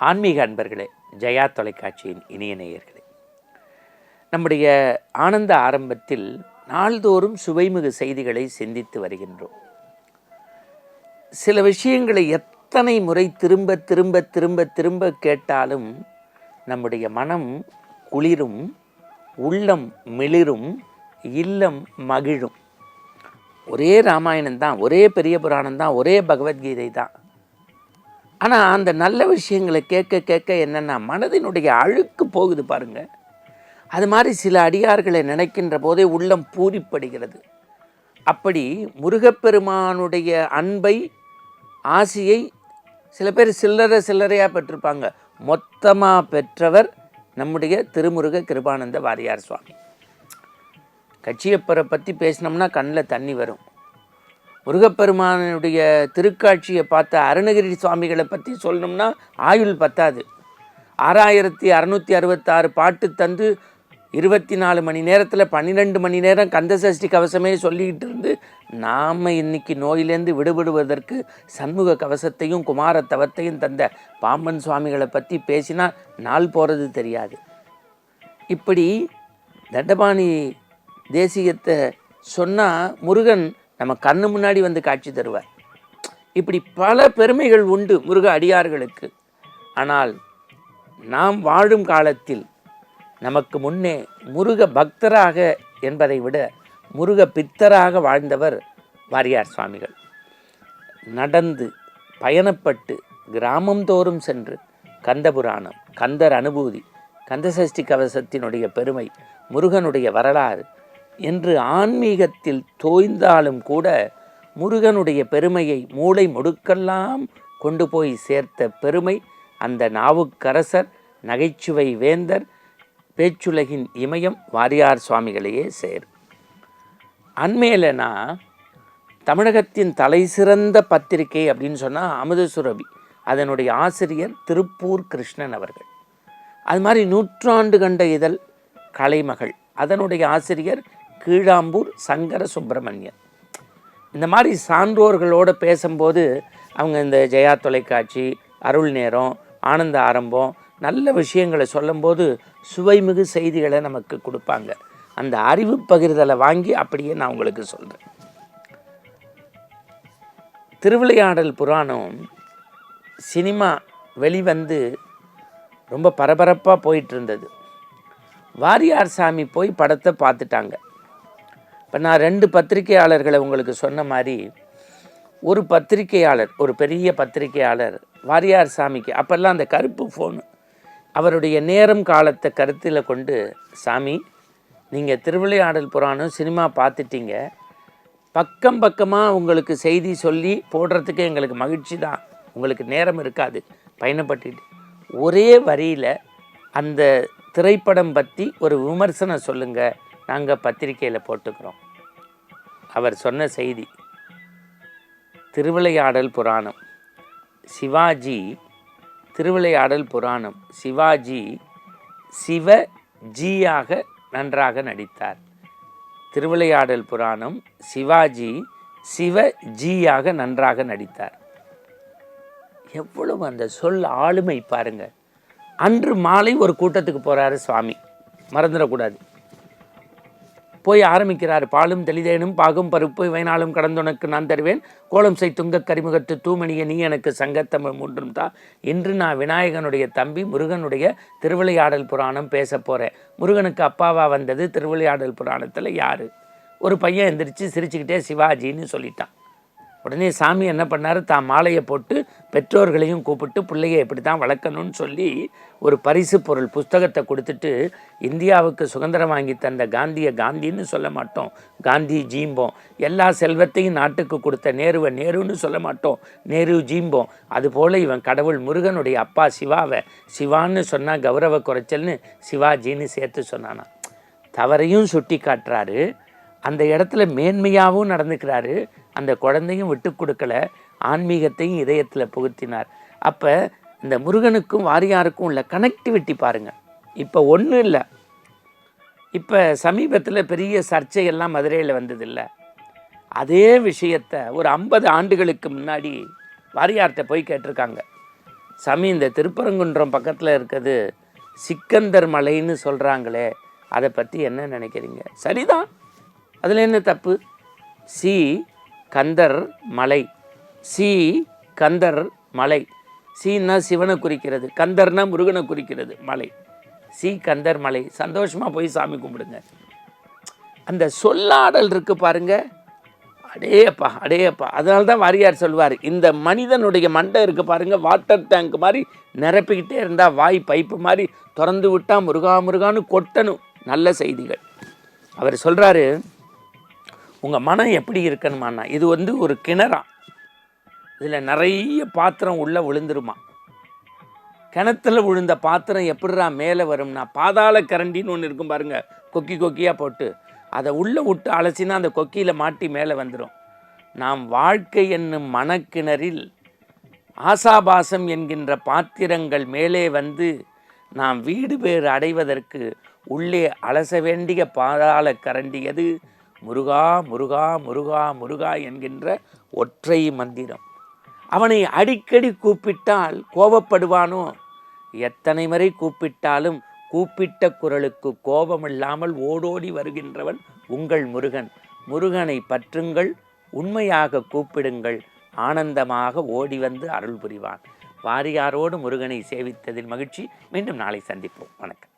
ஆன்மீக அன்பர்களே, ஜெயா தொலைக்காட்சியின் இனிய நேயர்களே, நம்முடைய ஆனந்த ஆரம்பத்தில் நாள்தோறும் சுவைமிகு செய்திகளை சிந்தித்து வருகின்றோம். சில விஷயங்களை எத்தனை முறை திரும்ப திரும்ப திரும்ப திரும்ப கேட்டாலும் நம்முடைய மனம் குளிரும், உள்ளம் மிளிரும், இல்லம் மகிழும். ஒரே ராமாயணம் தான், ஒரே பெரிய புராணம் தான், ஒரே பகவத்கீதை தான். ஆனால் அந்த நல்ல விஷயங்களை கேட்க கேட்க என்னென்னா மனதினுடைய அழுக்கு போகுது பாருங்கள். அது மாதிரி சில அடியார்களை நினைக்கின்ற போதே உள்ளம் பூரிப்படுகிறது. அப்படி முருகப்பெருமானுடைய அன்பை, ஆசியை சில பேர் சில்லறையாக பெற்றிருப்பாங்க. மொத்தமாக பெற்றவர் நம்முடைய திருமுருக கிருபானந்த வாரியார் சுவாமி. கச்சியப்பரை பற்றி பேசினோம்னா கண்ணில் தண்ணி வரும். முருகப்பெருமானுடைய திருக்காட்சியை பார்த்த அருணகிரி சுவாமிகளை பற்றி சொல்லணும்னா ஆயுள் பத்தாது. 6666 பாட்டு தந்து 24 மணி நேரத்தில் 12 மணி நேரம் கந்தசஷ்டி கவசமே சொல்லிக்கிட்டு இருந்து நாம் இன்னைக்கு நோயிலேருந்து விடுபடுவதற்கு சண்முக கவசத்தையும் குமார தவத்தையும் தந்த பாம்பன் சுவாமிகளை பற்றி பேசினா நாள் போகிறது தெரியாது. இப்படி தண்டபாணி தேசிகத்தை சொன்னால் முருகன் நம்ம கண்ணு முன்னாடி வந்து காட்சி தருவார். இப்படி பல பெருமைகள் உண்டு முருக அடியார்களுக்கு. ஆனால் நாம் வாழும் காலத்தில் நமக்கு முன்னே முருக பக்தராக என்பதை விட முருக பித்தராக வாழ்ந்தவர் வாரியார் சுவாமிகள். நடந்து பயணப்பட்டு கிராமம் தோறும் சென்று கந்தபுராணம், கந்தர் அனுபூதி, கந்தசஷ்டி கவசத்தினுடைய பெருமை, முருகனுடைய வரலாறு என்று ஆன்மீகத்தில் தோய்ந்தாலும் கூட முருகனுடைய பெருமையை மூளை முடுக்கெல்லாம் கொண்டு போய் சேர்த்த பெருமை அந்த நாவுக்கரசர், நகைச்சுவை வேந்தர், பேச்சுலகின் இமயம் வாரியார் சுவாமிகளையே சேரும். அண்மையிலனா தமிழகத்தின் தலை சிறந்த பத்திரிகை அப்படின்னு சொன்னால் அமுதசுரபி, அதனுடைய ஆசிரியர் திருப்பூர் கிருஷ்ணன் அவர்கள். அது மாதிரி 100 ஆண்டு கண்ட இதழ் கலைமகள், அதனுடைய ஆசிரியர் கீழாம்பூர் சங்கர சுப்பிரமணியன். இந்த மாதிரி சான்றோர்களோடு பேசும்போது அவங்க இந்த ஜெயா தொலைக்காட்சி, அருள் நேரம், ஆனந்த ஆரம்பம் நல்ல விஷயங்களை சொல்லும்போது சுவைமிகு செய்திகளை நமக்கு கொடுப்பாங்க. அந்த அறிவு பகிர்தலை வாங்கி அப்படியே நான் உங்களுக்கு சொல்கிறேன். திருவிளையாடல் புராணம் சினிமா வெளிவந்து ரொம்ப பரபரப்பாக போயிட்டு இருந்தது. வாரியார் சாமி போய் படத்தை பார்த்துட்டாங்க. இப்போ நான் 2 பத்திரிகையாளர்களை உங்களுக்கு சொன்ன மாதிரி, ஒரு பத்திரிகையாளர், ஒரு பெரிய பத்திரிகையாளர் வாரியார் சாமிக்கு அப்போல்லாம் அந்த கருப்பு ஃபோனு, அவருடைய நேரம் காலத்தை கருத்தில் கொண்டு, சாமி நீங்கள் திருவிளையாடல் புராணம் சினிமா பார்த்துட்டீங்க, பக்கம் பக்கமாக உங்களுக்கு செய்தி சொல்லி போடுறதுக்கு எங்களுக்கு மகிழ்ச்சி தான், உங்களுக்கு நேரம் இருக்காது, பயணப்பட்டுட்டு ஒரே வரியில் அந்த திரைப்படம் பற்றி ஒரு விமர்சனம் சொல்லுங்கள், நாங்கள் பத்திரிக்கையில் போட்டுக்கிறோம். அவர் சொன்ன செய்தி, திருவிளையாடல் புராணம் சிவாஜி, திருவிளையாடல் புராணம் சிவாஜி சிவஜியாக நன்றாக நடித்தார். திருவிளையாடல் புராணம் சிவாஜி சிவஜியாக நன்றாக நடித்தார். எவ்வளவு அந்த சொல் ஆளுமை பாருங்க. அன்று மாலை ஒரு கூட்டத்துக்கு போகிறாரு சுவாமி, மறந்துடக்கூடாது. போய் ஆரம்பிக்கிறார். பாலும் தெளிதேனும் பாகும் பருப்பு வைனாலும் கடந்துனக்கு நான் தருவேன், கோலம் செய் துங்க கரிமுகத்து தூமணிய நீ எனக்கு சங்கத்தமிழ் மூன்றும் தான். இன்று நான் விநாயகனுடைய தம்பி முருகனுடைய திருவிளையாடல் புராணம் பேச போகிறேன். முருகனுக்கு அப்பாவா வந்தது திருவிளையாடல் புராணத்தில் யார்? ஒரு பையன் எந்திரிச்சு சிரிச்சுக்கிட்டே சிவாஜின்னு சொல்லிட்டான். உடனே சாமி என்ன பண்ணார், தான் மாலையை போட்டு பெற்றோர்களையும் கூப்பிட்டு பிள்ளைய எப்படி தான் வளர்க்கணும்னு சொல்லி ஒரு பரிசு பொருள் புஸ்தகத்தை கொடுத்துட்டு, இந்தியாவுக்கு சுதந்திரம் வாங்கி தந்த காந்தியை காந்தின்னு சொல்ல மாட்டோம், காந்தி ஜீம்போம். எல்லா செல்வத்தையும் நாட்டுக்கு கொடுத்த நேருவை நேருன்னு சொல்ல மாட்டோம், நேரு ஜீம்போம். அதுபோல் இவன் கடவுள் முருகனுடைய அப்பா சிவாவை சிவான்னு சொன்னால் கௌரவ குறைச்சல்னு சிவாஜின்னு சேர்த்து சொன்னானா. தவறையும் சுட்டி காட்டுறாரு, அந்த இடத்துல மேன்மையாகவும் நடந்துக்கிறாரு. அந்த குழந்தையும் விட்டு கொடுக்கல, ஆன்மீகத்தையும் இதயத்தில் புகுத்தினார். அப்போ இந்த முருகனுக்கும் வாரியாருக்கும் உள்ள கனெக்டிவிட்டி பாருங்கள். இப்போ ஒன்றும் இல்லை, இப்போ சமீபத்தில் பெரிய சர்ச்சையெல்லாம் மதுரையில் வந்ததில்லை. அதே விஷயத்தை ஒரு 50 ஆண்டுகளுக்கு முன்னாடி வாரியார்கிட்ட போய் கேட்டிருக்காங்க. சாமி இந்த திருப்பரங்குன்றம் பக்கத்தில் இருக்கிறது சிக்கந்தர் மலைன்னு சொல்கிறாங்களே, அதை பற்றி என்ன நினைக்கிறீங்க? சரிதான், அதில் என்ன தப்பு? சி கந்தர் மலை, சி கந்தர் மலை. சீன்னா சிவனை குறிக்கிறது, கந்தர்னா முருகனை குறிக்கிறது. மலை, சி கந்தர் மலை. சந்தோஷமாக போய் சாமி கும்பிடுங்க. அந்த சொல்லாடல் இருக்கு பாருங்க, அடேப்பா அடேப்பா. அதனால தான் வாரியார் சொல்வார், இந்த மனிதனுடைய மண்டை இருக்கு பாருங்க, வாட்டர் டேங்க் மாதிரி நிரப்பிக்கிட்டே இருந்தால் வாய் பைப்பு மாதிரி திறந்து விட்டால் முருகா முருகான்னு கொட்டணும் நல்ல செய்திகள். அவர் சொல்கிறாரு, உங்கள் மனம் எப்படி இருக்கணுமாண்ணா, இது ஒரு கிணறா, இதில் நிறைய பாத்திரம் உள்ளே விழுந்துருமா. கிணத்துல விழுந்த பாத்திரம் எப்படிரா மேலே வரும்னா, பாதாள கரண்டின்னு ஒன்று இருக்கும் பாருங்கள், கொக்கி கொக்கியாக போட்டு அதை உள்ளே விட்டு அலசினா அந்த கொக்கியில் மாட்டி மேலே வந்துடும். நாம் வாழ்க்கை என்னும் மனக்கிணறில் ஆசாபாசம் என்கின்ற பாத்திரங்கள் மேலே வந்து நாம் வீடு பேறு அடைவதற்கு உள்ளே அலச வேண்டிய பாதாள கரண்டி எது? முருகா முருகா முருகா முருகா என்கின்ற ஒற்றை மந்திரம். அவனை அடிக்கடி கூப்பிட்டால் கோபப்படுவானோ? எத்தனை முறை கூப்பிட்டாலும் கூப்பிட்ட குரலுக்கு கோபமில்லாமல் ஓடோடி வருகின்றவன் உங்கள் முருகன். முருகனை பற்றுங்கள், உண்மையாக கூப்பிடுங்கள், ஆனந்தமாக ஓடி வந்து அருள் புரிவான். வாரியாரோடு முருகனை சேவித்ததில் மகிழ்ச்சி. மீண்டும் நாளை சந்திப்போம். வணக்கம்.